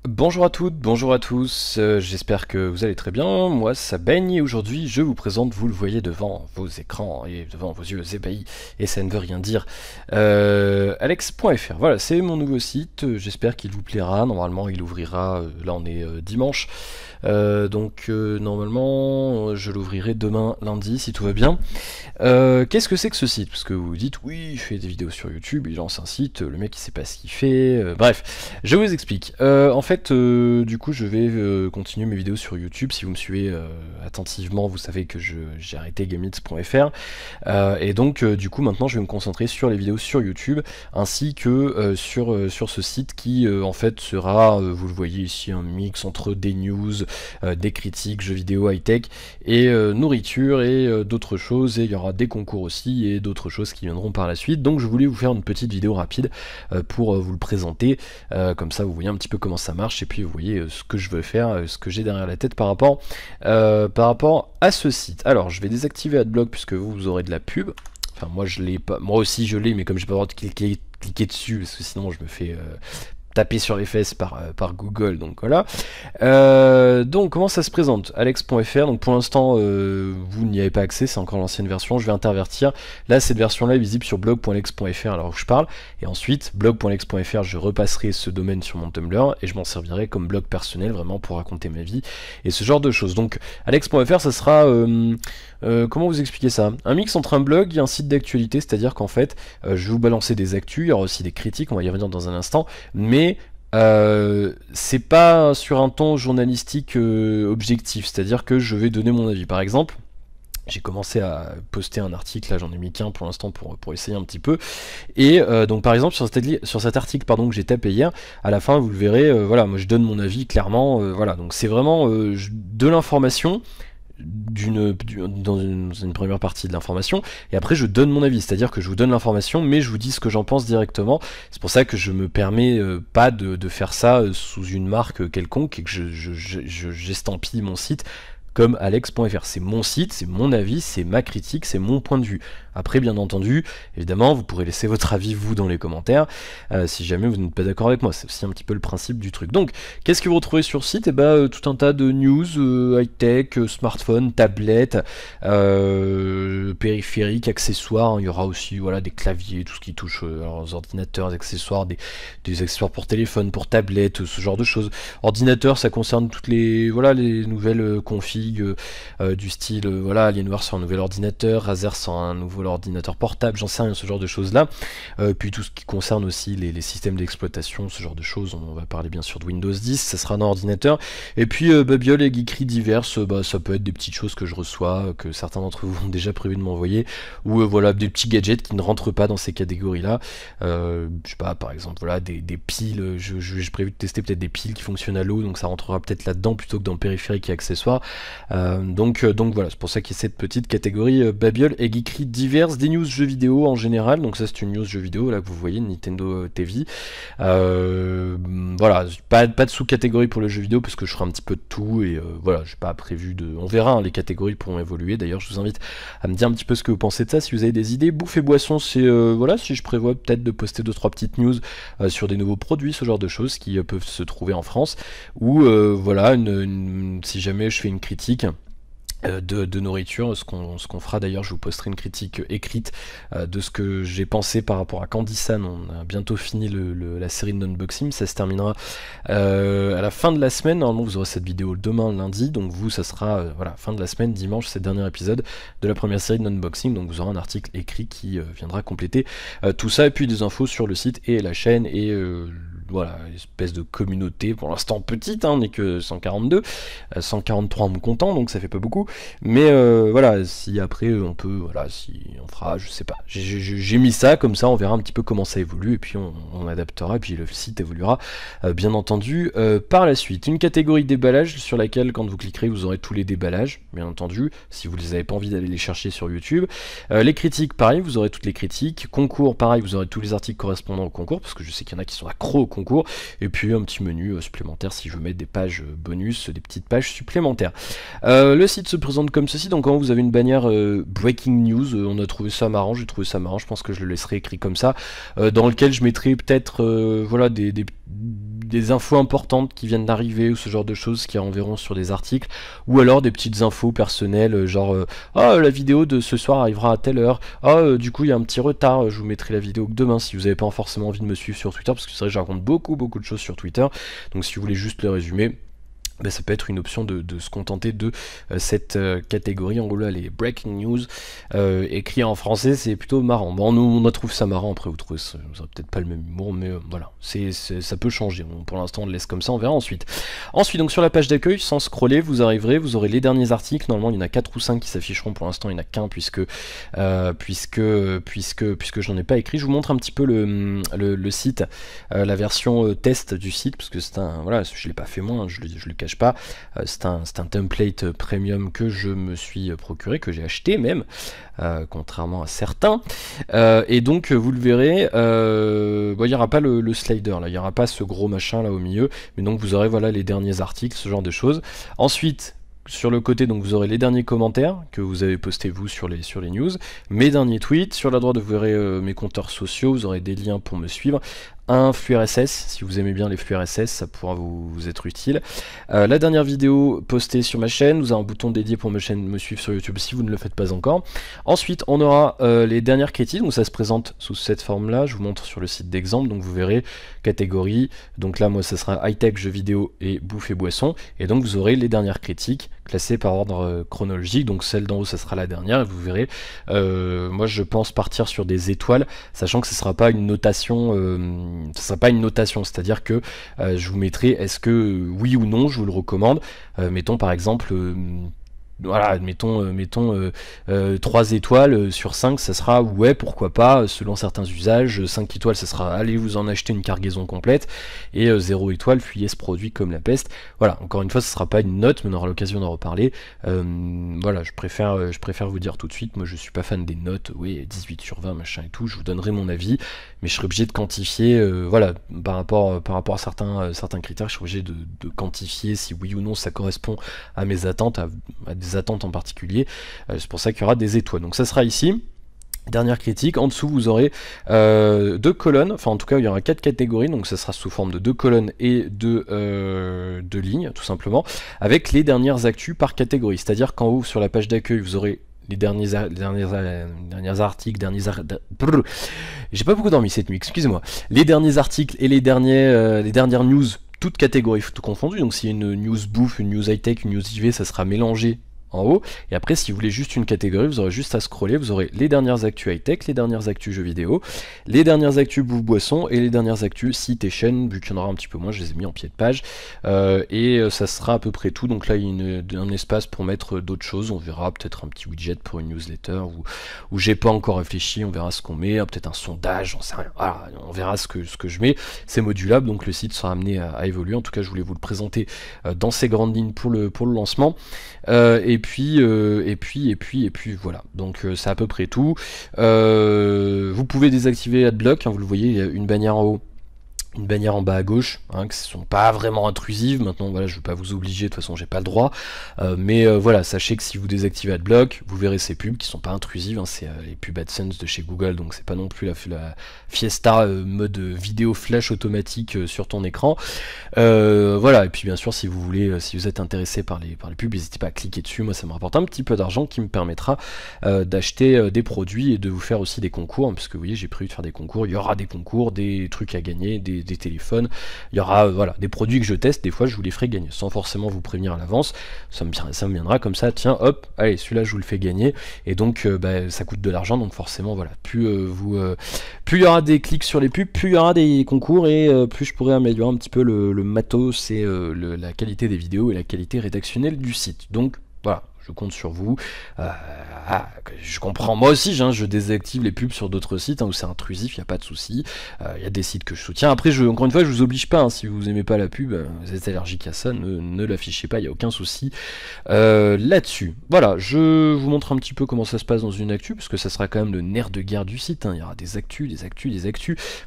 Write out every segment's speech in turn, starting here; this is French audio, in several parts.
Bonjour à toutes, bonjour à tous, j'espère que vous allez très bien, moi ça baigne et aujourd'hui je vous présente, vous le voyez devant vos écrans et devant vos yeux ébahis et ça ne veut rien dire, alex.fr, voilà c'est mon nouveau site, j'espère qu'il vous plaira, normalement il ouvrira, là on est dimanche, normalement je l'ouvrirai demain lundi si tout va bien. Qu'est-ce que c'est que ce site? Parce que vous vous dites, oui, il fait des vidéos sur YouTube, il lance un site, le mec il sait pas ce qu'il fait. Bref, je vous explique. En fait, du coup, je vais continuer mes vidéos sur YouTube. Si vous me suivez attentivement, vous savez que j'ai arrêté gameits.fr. Et donc, du coup, maintenant, je vais me concentrer sur les vidéos sur YouTube, ainsi que sur ce site qui, en fait, sera, vous le voyez ici, un mix entre des news, des critiques, jeux vidéo high-tech, et nourriture, et d'autres choses, et il y aura des concours aussi, et d'autres choses qui viendront par la suite. Donc, je voulais vous faire une petite vidéo rapide pour vous le présenter, comme ça, vous voyez un petit peu comment ça marche, et puis vous voyez ce que je veux faire, ce que j'ai derrière la tête par rapport à ce site. Alors, je vais désactiver Adblock puisque vous aurez de la pub. Enfin, moi je l'ai pas, moi aussi je l'ai, mais comme j'ai pas le droit de cliquer dessus, parce que sinon je me fais taper sur les fesses par Google, donc voilà. Donc comment ça se présente? Alex.fr, donc pour l'instant vous n'y avez pas accès, c'est encore l'ancienne version, je vais intervertir. Là cette version là est visible sur blog.lex.fr alors où je parle, et ensuite blog.lex.fr je repasserai ce domaine sur mon Tumblr et je m'en servirai comme blog personnel vraiment pour raconter ma vie et ce genre de choses. Donc Alex.fr ça sera comment vous expliquer ça? Un mix entre un blog et un site d'actualité, c'est-à-dire qu'en fait je vais vous balancer des actus, il y aura aussi des critiques, on va y revenir dans un instant, mais c'est pas sur un ton journalistique objectif, c'est-à-dire que je vais donner mon avis. Par exemple, j'ai commencé à poster un article, là j'en ai mis qu'un pour l'instant pour essayer un petit peu, et donc par exemple sur cet article pardon, que j'ai tapé hier, à la fin vous le verrez, voilà, moi je donne mon avis clairement, voilà, donc c'est vraiment de l'information, dans une première partie de l'information, et après je donne mon avis, c'est-à-dire que je vous donne l'information mais je vous dis ce que j'en pense directement. C'est pour ça que je me permets pas de faire ça sous une marque quelconque et que j'estampille mon site comme alex.fr. C'est mon site, c'est mon avis, c'est ma critique, c'est mon point de vue. Après, bien entendu, évidemment, vous pourrez laisser votre avis, vous, dans les commentaires, si jamais vous n'êtes pas d'accord avec moi. C'est aussi un petit peu le principe du truc. Donc, qu'est-ce que vous retrouvez sur le site? Eh ben, tout un tas de news, high-tech, smartphones, tablettes, périphériques, accessoires. Il y aura aussi, voilà, des claviers, tout ce qui touche aux ordinateurs, accessoires, des accessoires pour téléphone, pour tablette, ce genre de choses. Ordinateur, ça concerne toutes les, voilà, les nouvelles configs du style, voilà, Alienware sur un nouvel ordinateur, Razer sur un nouveau ordinateur portable, j'en sais rien, ce genre de choses là. Puis tout ce qui concerne aussi les systèmes d'exploitation, ce genre de choses, on va parler bien sûr de Windows 10, ça sera un ordinateur. Et puis babiole et geekeries diverses, ça peut être des petites choses que je reçois, que certains d'entre vous ont déjà prévu de m'envoyer, ou voilà, des petits gadgets qui ne rentrent pas dans ces catégories là. Je sais pas, par exemple, voilà, des piles, j'ai prévu de tester peut-être des piles qui fonctionnent à l'eau, donc ça rentrera peut-être là-dedans plutôt que dans le périphérique et accessoires. Donc voilà, c'est pour ça qu'il y a cette petite catégorie babiole et geekeries diverses, des news jeux vidéo en général, donc ça c'est une news jeux vidéo là que vous voyez, Nintendo TV. Voilà, pas de sous-catégorie pour le jeu vidéo parce que je ferai un petit peu de tout et voilà, j'ai pas prévu de... On verra, hein, les catégories pourront évoluer, d'ailleurs je vous invite à me dire un petit peu ce que vous pensez de ça, si vous avez des idées. Bouffe et boisson, c'est voilà, si je prévois peut-être de poster 2-3 petites news sur des nouveaux produits, ce genre de choses qui peuvent se trouver en France, ou voilà, si jamais je fais une critique de nourriture, ce qu'on fera d'ailleurs, je vous posterai une critique écrite de ce que j'ai pensé par rapport à Candy-san. On a bientôt fini la série de unboxing, ça se terminera à la fin de la semaine, normalement vous aurez cette vidéo demain lundi, donc vous ça sera voilà, fin de la semaine, dimanche, c'est le dernier épisode de la première série de unboxing, donc vous aurez un article écrit qui viendra compléter tout ça, et puis des infos sur le site et la chaîne, et voilà, une espèce de communauté, pour l'instant petite, hein, on n'est que 142, 143 en me comptant, donc ça fait pas beaucoup, mais voilà, si après on peut, voilà, si on fera, je sais pas, j'ai mis ça, comme ça on verra un petit peu comment ça évolue, et puis on adaptera, et puis le site évoluera, bien entendu, par la suite. Une catégorie déballage sur laquelle, quand vous cliquerez, vous aurez tous les déballages, bien entendu, si vous n'avez pas envie d'aller les chercher sur YouTube. Les critiques, pareil, vous aurez toutes les critiques. Concours, pareil, vous aurez tous les articles correspondant au concours, parce que je sais qu'il y en a qui sont accros au concours. Et puis un petit menu supplémentaire si je veux mettre des pages bonus, des petites pages supplémentaires. Le site se présente comme ceci, donc quand vous avez une bannière Breaking News, on a trouvé ça marrant, j'ai trouvé ça marrant, je pense que je le laisserai écrit comme ça, dans lequel je mettrai peut-être voilà, des infos importantes qui viennent d'arriver ou ce genre de choses qui renverront sur des articles, ou alors des petites infos personnelles, genre ah, la vidéo de ce soir arrivera à telle heure, ah du coup il y a un petit retard, je vous mettrai la vidéo que demain si vous n'avez pas forcément envie de me suivre sur Twitter, parce que c'est vrai que je raconte beaucoup de choses sur Twitter, donc si vous voulez juste le résumer, ben, ça peut être une option de se contenter de cette catégorie. En gros là, les breaking news écrits en français, c'est plutôt marrant. Bon, on trouve ça marrant, après vous trouvez ça peut-être pas le même humour, mais voilà, ça peut changer. Pour l'instant on le laisse comme ça, on verra ensuite. Ensuite, donc sur la page d'accueil, sans scroller, vous arriverez, vous aurez les derniers articles. Normalement il y en a 4 ou 5 qui s'afficheront, pour l'instant il n'y en a qu'un puisque je n'en ai pas écrit. Je vous montre un petit peu le site, la version test du site, parce que c'est un, voilà, je l'ai pas fait moi, hein, je le cache pas, c'est un template premium que je me suis procuré, que j'ai acheté même, contrairement à certains, et donc vous le verrez, bon, il n'y aura pas le slider là, il n'y aura pas ce gros machin là au milieu, mais donc vous aurez voilà les derniers articles, ce genre de choses. Ensuite sur le côté, donc vous aurez les derniers commentaires que vous avez postés vous sur les news, mes derniers tweets. Sur la droite vous verrez mes compteurs sociaux, vous aurez des liens pour me suivre, un flux RSS, si vous aimez bien les flux RSS, ça pourra vous être utile. La dernière vidéo postée sur ma chaîne, vous avez un bouton dédié pour me suivre sur YouTube si vous ne le faites pas encore. Ensuite, on aura les dernières critiques, donc ça se présente sous cette forme-là, je vous montre sur le site d'exemple, donc vous verrez catégorie, donc là moi ça sera high-tech, jeux vidéo et bouffe et boisson, et donc vous aurez les dernières critiques classées par ordre chronologique, donc celle d'en haut ça sera la dernière, et vous verrez, moi je pense partir sur des étoiles, sachant que ce ne sera pas une notation, c'est-à-dire que je vous mettrai est-ce que oui ou non je vous le recommande, mettons par exemple voilà, mettons 3 étoiles sur 5, ça sera ouais pourquoi pas, selon certains usages. 5 étoiles ça sera allez vous en acheter une cargaison complète, et 0 étoile fuyez ce produit comme la peste. Voilà, encore une fois ce sera pas une note, mais on aura l'occasion d'en reparler. Voilà, je préfère vous dire tout de suite, moi je suis pas fan des notes, oui 18 sur 20 machin et tout, je vous donnerai mon avis, mais je serai obligé de quantifier, voilà, par rapport à certains critères, je serai obligé de quantifier si oui ou non ça correspond à mes attentes, à des attentes en particulier, c'est pour ça qu'il y aura des étoiles, donc ça sera ici. Dernière critique, en dessous vous aurez 2 colonnes, enfin en tout cas il y aura 4 catégories, donc ça sera sous forme de 2 colonnes et de lignes tout simplement, avec les dernières actus par catégorie, c'est-à-dire qu'en haut sur la page d'accueil vous aurez les derniers articles, j'ai pas beaucoup dormi cette nuit, excusez-moi, les derniers articles et les dernières news, toutes catégories tout confondues, donc s'il y a une news bouffe, une news high-tech, une news JV, ça sera mélangé en haut, et après si vous voulez juste une catégorie, vous aurez juste à scroller, vous aurez les dernières actus high-tech, les dernières actus jeux vidéo, les dernières actus bouffe-boisson, et les dernières actus site et chaîne, vu qu'il y en aura un petit peu moins, je les ai mis en pied de page, et ça sera à peu près tout, donc là il y a un espace pour mettre d'autres choses, on verra peut-être un petit widget pour une newsletter, où j'ai pas encore réfléchi, on verra ce qu'on met, peut-être un sondage, j'en sais rien, voilà, on verra ce que je mets, c'est modulable, donc le site sera amené à évoluer, en tout cas je voulais vous le présenter dans ces grandes lignes pour le lancement, et puis voilà, donc c'est à peu près tout. Vous pouvez désactiver Adblock, hein, vous le voyez, il y a une bannière en haut, une bannière en bas à gauche, hein, qui ne sont pas vraiment intrusives. Maintenant voilà, je ne vais pas vous obliger, de toute façon j'ai pas le droit, mais voilà, sachez que si vous désactivez Adblock, vous verrez ces pubs qui sont pas intrusives, hein, c'est les pubs AdSense de chez Google, donc c'est pas non plus la Fiesta mode vidéo flash automatique sur ton écran. Voilà, et puis bien sûr si vous voulez, si vous êtes intéressé par les pubs, n'hésitez pas à cliquer dessus, moi ça me rapporte un petit peu d'argent qui me permettra d'acheter des produits et de vous faire aussi des concours, hein, puisque vous voyez j'ai prévu de faire des concours, il y aura des concours, des trucs à gagner, des téléphones, il y aura voilà, des produits que je teste, des fois je vous les ferai gagner, sans forcément vous prévenir à l'avance, ça me viendra comme ça, tiens hop, allez celui-là je vous le fais gagner, et donc ça coûte de l'argent, donc forcément voilà, plus il y aura des clics sur les pubs, plus il y aura des concours, et plus je pourrai améliorer un petit peu le matos et la qualité des vidéos et la qualité rédactionnelle du site, donc voilà. Je compte sur vous. Je comprends, moi aussi, je désactive les pubs sur d'autres sites, hein, où c'est intrusif, il n'y a pas de souci. Il y a des sites que je soutiens. Après, encore une fois, je vous oblige pas, hein, si vous aimez pas la pub, vous êtes allergique à ça, ne l'affichez pas, il n'y a aucun souci là-dessus. Voilà, je vous montre un petit peu comment ça se passe dans une actu, parce que ça sera quand même le nerf de guerre du site, hein. Il y aura des actus.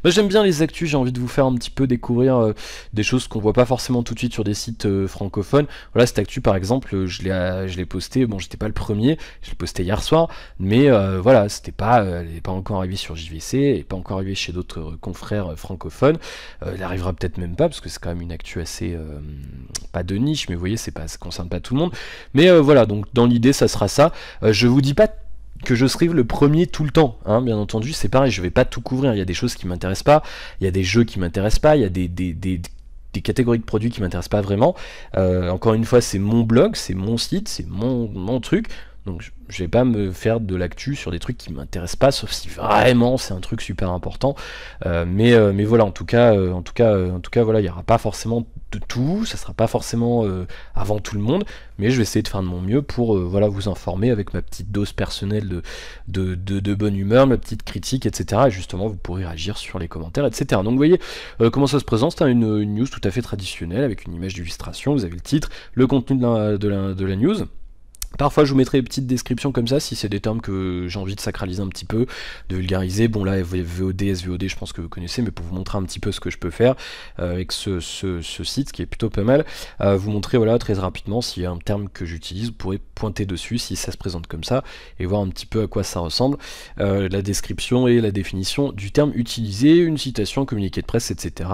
Moi j'aime bien les actus, j'ai envie de vous faire un petit peu découvrir des choses qu'on voit pas forcément tout de suite sur des sites francophones. Voilà, cette actu par exemple, je l'ai posté posté, bon j'étais pas le premier, je l'ai posté hier soir, mais voilà, c'était pas, elle n'est pas encore arrivée sur JVC, elle n'est pas encore arrivée chez d'autres confrères francophones, elle arrivera peut-être même pas, parce que c'est quand même une actu assez, pas de niche, mais vous voyez, ça concerne pas tout le monde, mais voilà, donc dans l'idée ça sera ça, je vous dis pas que je serai le premier tout le temps, hein, bien entendu, c'est pareil, je vais pas tout couvrir, il y a des choses qui m'intéressent pas, il y a des jeux qui m'intéressent pas, il y a des catégories de produits qui m'intéressent pas vraiment, encore une fois, c'est mon blog, c'est mon site, c'est mon truc, donc je vais pas me faire de l'actu sur des trucs qui m'intéressent pas, sauf si vraiment c'est un truc super important, mais voilà, en tout cas, voilà, il y aura pas forcément de tout, ça sera pas forcément avant tout le monde, mais je vais essayer de faire de mon mieux pour voilà, vous informer avec ma petite dose personnelle de bonne humeur, ma petite critique, etc. Et justement, vous pourrez réagir sur les commentaires, etc. Donc vous voyez comment ça se présente, c'est une news tout à fait traditionnelle avec une image d'illustration, vous avez le titre, le contenu de la news. Parfois je vous mettrai des petites descriptions comme ça si c'est des termes que j'ai envie de sacraliser un petit peu, de vulgariser. Bon là VOD, SVOD je pense que vous connaissez, mais pour vous montrer un petit peu ce que je peux faire avec ce site qui est plutôt pas mal, vous montrer voilà très rapidement s'il y a un terme que j'utilise, vous pourrez pointer dessus si ça se présente comme ça et voir un petit peu à quoi ça ressemble, la description et la définition du terme utilisé, une citation, communiqué de presse, etc.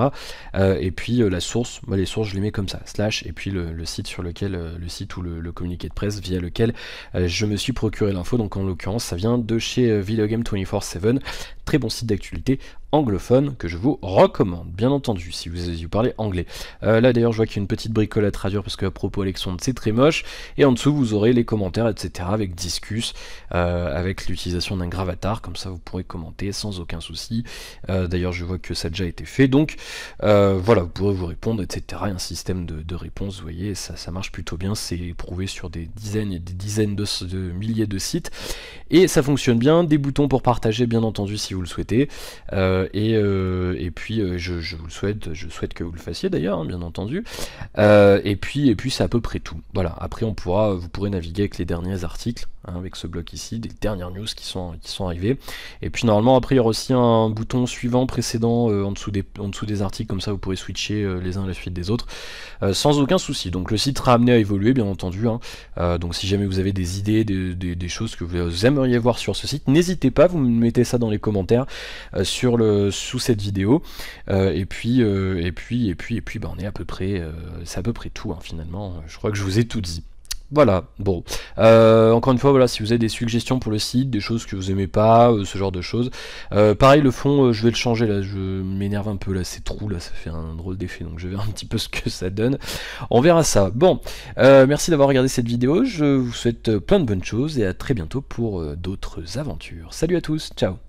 Et puis la source, moi les sources je les mets comme ça, slash, et puis le site sur lequel, le site ou le communiqué de presse via lequel je me suis procuré l'info, donc en l'occurrence ça vient de chez Videogame 24/7, très bon site d'actualité anglophone que je vous recommande, bien entendu, si vous parlez anglais. Là d'ailleurs je vois qu'il y a une petite bricole à traduire parce que à propos Alexandre c'est très moche, et en dessous vous aurez les commentaires, etc. avec Discus, avec l'utilisation d'un gravatar, comme ça vous pourrez commenter sans aucun souci. D'ailleurs je vois que ça a déjà été fait, donc voilà, vous pourrez vous répondre, etc. Il y a un système de réponse, vous voyez, ça marche plutôt bien, c'est prouvé sur des dizaines et des dizaines de milliers de sites, et ça fonctionne bien, des boutons pour partager bien entendu si vous le souhaitez, et puis je vous le souhaite, je souhaite que vous le fassiez d'ailleurs, hein, bien entendu, et puis c'est à peu près tout. Voilà, après vous pourrez naviguer avec les derniers articles, hein, avec ce bloc ici, des dernières news qui sont arrivées, et puis normalement après il y aura aussi un bouton suivant, précédent, en dessous des articles, comme ça vous pourrez switcher les uns à la suite des autres, sans aucun souci. Donc le site sera amené à évoluer bien entendu, hein. Donc si jamais vous avez des idées, des choses que vous aimeriez voir sur ce site, n'hésitez pas, vous me mettez ça dans les commentaires sous cette vidéo, et puis bah, on est à peu près, c'est à peu près tout, hein, finalement, je crois que je vous ai tout dit. Voilà, bon, encore une fois, voilà, si vous avez des suggestions pour le site, des choses que vous aimez pas, ce genre de choses, pareil, le fond, je vais le changer, là, je m'énerve un peu, là, c'est trou, là, ça fait un drôle d'effet, donc je verrai un petit peu ce que ça donne, on verra ça. Bon, merci d'avoir regardé cette vidéo, je vous souhaite plein de bonnes choses, et à très bientôt pour d'autres aventures. Salut à tous, ciao.